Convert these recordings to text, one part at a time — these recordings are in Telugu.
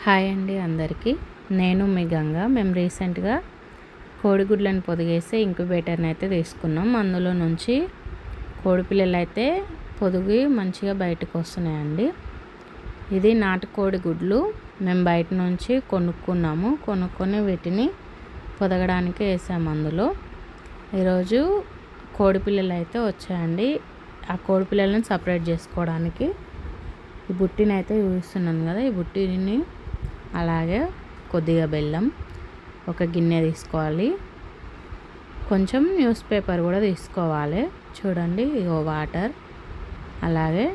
హాయ్ అండి అందరికీ. నేను మీ గంగ. మేము రీసెంట్గా కోడిగుడ్లను పొదిగేసి ఇంక్యుబేటర్ని అయితే తీసుకున్నాం. అందులో నుంచి కోడిపిల్లలు అయితే పొదిగి మంచిగా బయటకు వస్తున్నాయండి. ఇది నాటుకోడి గుడ్లు మేము బయట నుంచి కొనుక్కొని వీటిని పొదగడానికి వేసాము. అందులో ఈరోజు కోడిపిల్లలు అయితే వచ్చాయండి. ఆ కోడిపిల్లలను సపరేట్ చేసుకోవడానికి ఈ బుట్టిని అయితే చూపిస్తున్నాను కదా. ఈ బుట్టిని అలాగే కొద్దిగా బెల్లం, ఒక గిన్నె తీసుకోవాలి, కొంచెం న్యూస్ పేపర్ కూడా తీసుకోవాలి. చూడండి, ఇగో వాటర్, అలాగే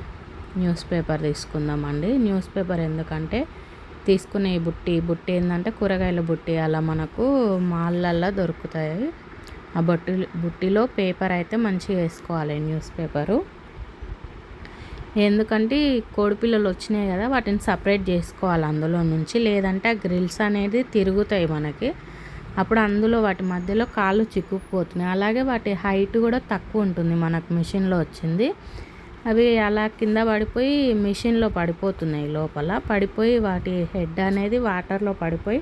న్యూస్ పేపర్ తీసుకుందామండి. న్యూస్ పేపర్ ఎందుకంటే తీసుకునే ఈ బుట్టి ఏంటంటే కూరగాయల బుట్టి, అలా మనకు మాల్లల్లో దొరుకుతాయి. ఆ బుట్టిలో పేపర్ అయితే మంచిగా వేసుకోవాలి, న్యూస్ పేపరు. ఎందుకంటే కోడిపిల్లలు వచ్చినాయి కదా, వాటిని సపరేట్ చేసుకోవాలి అందులో నుంచి. లేదంటే ఆ గ్రిల్స్ అనేది తిరుగుతాయి మనకి, అప్పుడు అందులో వాటి మధ్యలో కాళ్ళు చిక్కుకుపోతున్నాయి. అలాగే వాటి హైట్ కూడా తక్కువ ఉంటుంది మనకు మిషన్లో వచ్చింది. అవి అలా కింద పడిపోయి మిషన్లో పడిపోతున్నాయి, లోపల పడిపోయి వాటి హెడ్ అనేది వాటర్లో పడిపోయి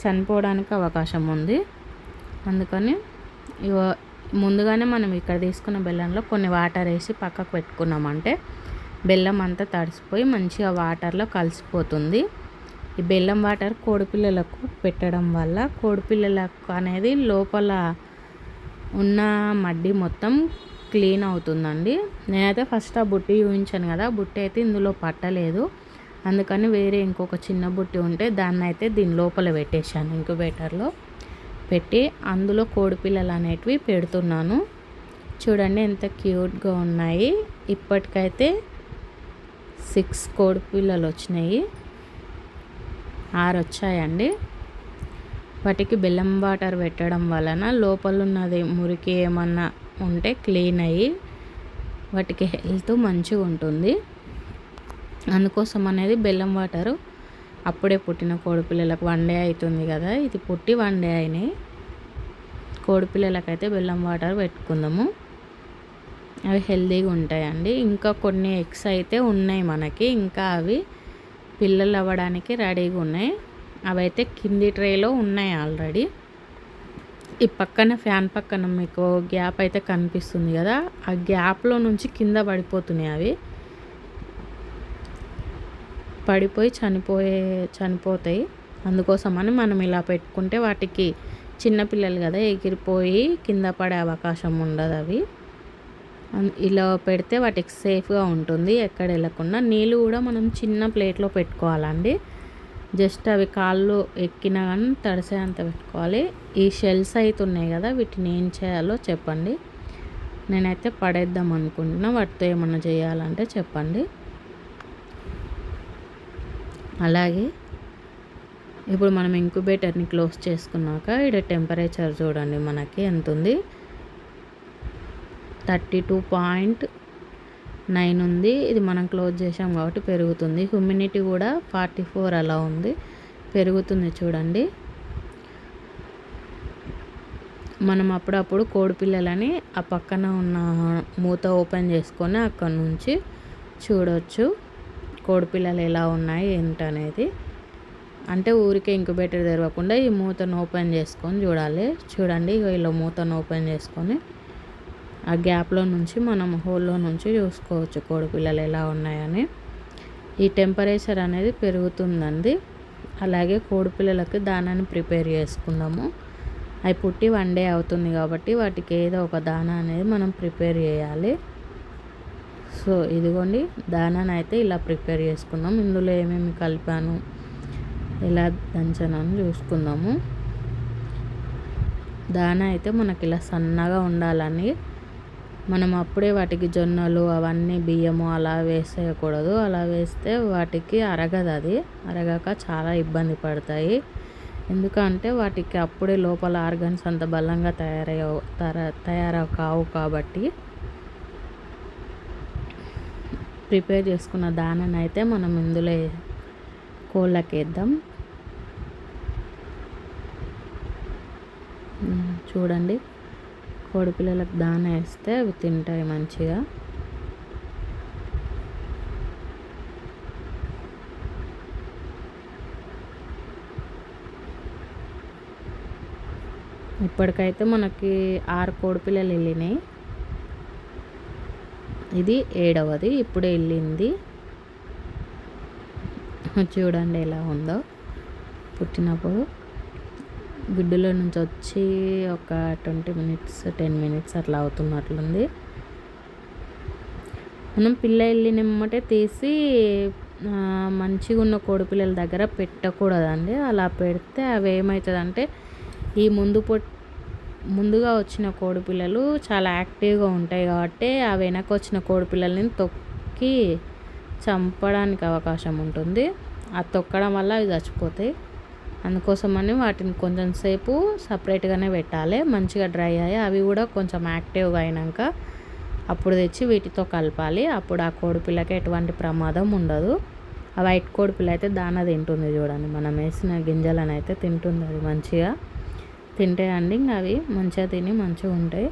చనిపోవడానికి అవకాశం ఉంది. అందుకని ముందుగానే మనం ఇక్కడ తీసుకున్న బెల్లంలో కొన్ని వాటర్ వేసి పక్కకు పెట్టుకున్నామంటే బెల్లం అంతా తడిసిపోయి మంచిగా వాటర్లో కలిసిపోతుంది. ఈ బెల్లం వాటర్ కోడిపిల్లలకు పెట్టడం వల్ల కోడిపిల్లలకు అనేది లోపల ఉన్న మడ్డి మొత్తం క్లీన్ అవుతుందండి. నేనైతే ఫస్ట్ ఆ బుట్టి చూపించాను కదా, బుట్టి అయితే ఇందులో పట్టలేదు. అందుకని వేరే ఇంకొక చిన్న బుట్టి ఉంటే దాన్ని అయితే దీని లోపల పెట్టేశాను, ఇంక్యుబేటర్లో పెట్టి అందులో కోడిపిల్లలు అనేటివి పెడుతున్నాను. చూడండి ఎంత క్యూట్గా ఉన్నాయి. ఇప్పటికైతే 6 కోడిపిల్లలు వచ్చినాయి, 6 వచ్చాయండి. వాటికి బెల్లం వాటర్ పెట్టడం వలన లోపల ఉన్నది మురికి ఏమన్నా ఉంటే క్లీన్ అయ్యి వాటికి హెల్త్ మంచిగా ఉంటుంది. అందుకోసం అనేది బెల్లం వాటరు అప్పుడే పుట్టిన కోడిపిల్లలకు 1 డే అవుతుంది కదా, ఇది పుట్టి 1 డే అయినాయి. కోడిపిల్లలకైతే బెల్లం వాటర్ పెట్టుకుందాము, అవి హెల్తీగా ఉంటాయండి. ఇంకా కొన్ని ఎగ్స్ అయితే ఉన్నాయి మనకి, ఇంకా అవి పిల్లలు అవ్వడానికి రెడీగా ఉన్నాయి. అవి అయితే కింది ట్రేలో ఉన్నాయి ఆల్రెడీ. ఈ పక్కన ఫ్యాన్ పక్కన మీకు గ్యాప్ అయితే కనిపిస్తుంది కదా, ఆ గ్యాప్లో నుంచి కింద పడిపోతున్నాయి. అవి పడిపోయి చనిపోతాయి. అందుకోసమని మనం ఇలా పెట్టుకుంటే వాటికి చిన్నపిల్లలు కదా, ఎగిరిపోయి కింద పడే అవకాశం ఉండదు. అవి ఇలా పెడితే వాటికి సేఫ్గా ఉంటుంది, ఎక్కడ వెళ్ళకుండా. నీళ్ళు కూడా మనం చిన్న ప్లేట్లో పెట్టుకోవాలండి. జస్ట్ అవి కాళ్ళు ఎక్కినా కానీ తడిసే అంత పెట్టుకోవాలి. ఈ షెల్స్ అయితే ఉన్నాయి కదా, వీటిని ఏం చేయాలో చెప్పండి. నేనైతే పడేద్దాం అనుకుంటున్నా, వాటితో ఏమన్నా చేయాలంటే చెప్పండి. అలాగే ఇప్పుడు మనం ఇంక్యుబేటర్ని క్లోజ్ చేసుకున్నాక ఇక్కడ టెంపరేచర్ చూడండి మనకి ఎంత ఉంది, 32.9 ఉంది. ఇది మనం క్లోజ్ చేసాం కాబట్టి పెరుగుతుంది. హ్యూమిడిటీ కూడా 44 అలా ఉంది, పెరుగుతుంది. చూడండి, మనం అప్పుడప్పుడు కోడిపిల్లలని ఆ పక్కన ఉన్న మూత ఓపెన్ చేసుకొని అక్కడ నుంచి చూడవచ్చు కోడిపిల్లలు ఎలా ఉన్నాయి ఏంటనేది. అంటే ఊరికే ఇంక్యుబేటర్ తెరవకుండా ఈ మూతను ఓపెన్ చేసుకొని చూడాలి. చూడండి, ఇలా మూతను ఓపెన్ చేసుకొని ఆ గ్యాప్లో నుంచి మనం హోల్లో నుంచి చూసుకోవచ్చు కోడిపిల్లలు ఎలా ఉన్నాయని. ఈ టెంపరేచర్ అనేది పెరుగుతుందండి. అలాగే కోడిపిల్లలకి దానాన్ని ప్రిపేర్ చేసుకుందాము. అవి పుట్టి 1 డే అవుతుంది కాబట్టి వాటికి ఏదో ఒక దానా అనేది మనం ప్రిపేర్ చేయాలి. సో ఇదిగోండి, దానాన్ని అయితే ఇలా ప్రిపేర్ చేసుకుందాం. ఇందులో ఏమేమి కలిపాను, ఎలా దంచానని చూసుకుందాము. దానా అయితే మనకి ఇలా సన్నగా ఉండాలని, మనం అప్పుడే వాటికి జొన్నలు అవన్నీ బియ్యము అలా వేసేయకూడదు. అలా వేస్తే వాటికి అరగదు, అది అరగక చాలా ఇబ్బంది పడతాయి. ఎందుకంటే వాటికి అప్పుడే లోపల ఆర్గన్స్ అంత బలంగా తయారు కావు కాబట్టి. ప్రిపేర్ చేసుకున్న దానాన్ని అయితే మనం ఇందులో కోళ్ళకి వేద్దాం. చూడండి, కోడిపిల్లలకు దానా వేస్తే అవి తింటాయి మంచిగా. ఇప్పటికైతే మనకి 6 కోడిపిల్లలు వెళ్ళినాయి. ఇది 7వది ఇప్పుడే వెళ్ళింది. చూడండి ఎలా ఉందో. పుట్టినప్పుడు గుడ్డులో నుంచి వచ్చి ఒక 20 మినిట్స్ 10 మినిట్స్ అట్లా అవుతున్నట్లుంది. మనం పిల్ల వెళ్ళినమ్మటే తీసి మంచిగా ఉన్న కోడిపిల్లల దగ్గర పెట్టకూడదండి. అలా పెడితే అవి ఏమవుతుందంటే ఈ ముందుగా వచ్చిన కోడిపిల్లలు చాలా యాక్టివ్గా ఉంటాయి కాబట్టి ఆ వెనక వచ్చిన కోడిపిల్లల్ని తొక్కి చంపడానికి అవకాశం ఉంటుంది. ఆ తొక్కడం వల్ల అవి చచ్చిపోతాయి. అందుకోసమని వాటిని కొంచెం సేపు సపరేట్గానే పెట్టాలి. మంచిగా డ్రై అయ్యి అవి కూడా కొంచెం యాక్టివ్గా అయినాక అప్పుడు తెచ్చి వీటితో కలపాలి. అప్పుడు ఆ కోడిపిల్లకి ఎటువంటి ప్రమాదం ఉండదు. ఆ వైట్ కోడిపిల్ల అయితే దాన తింటుంది చూడండి. మనం వేసిన గింజలను అయితే తింటుంది అది మంచిగా. తింటే అండి ఇంకా అవి మంచిగా తిని మంచిగా ఉంటాయి.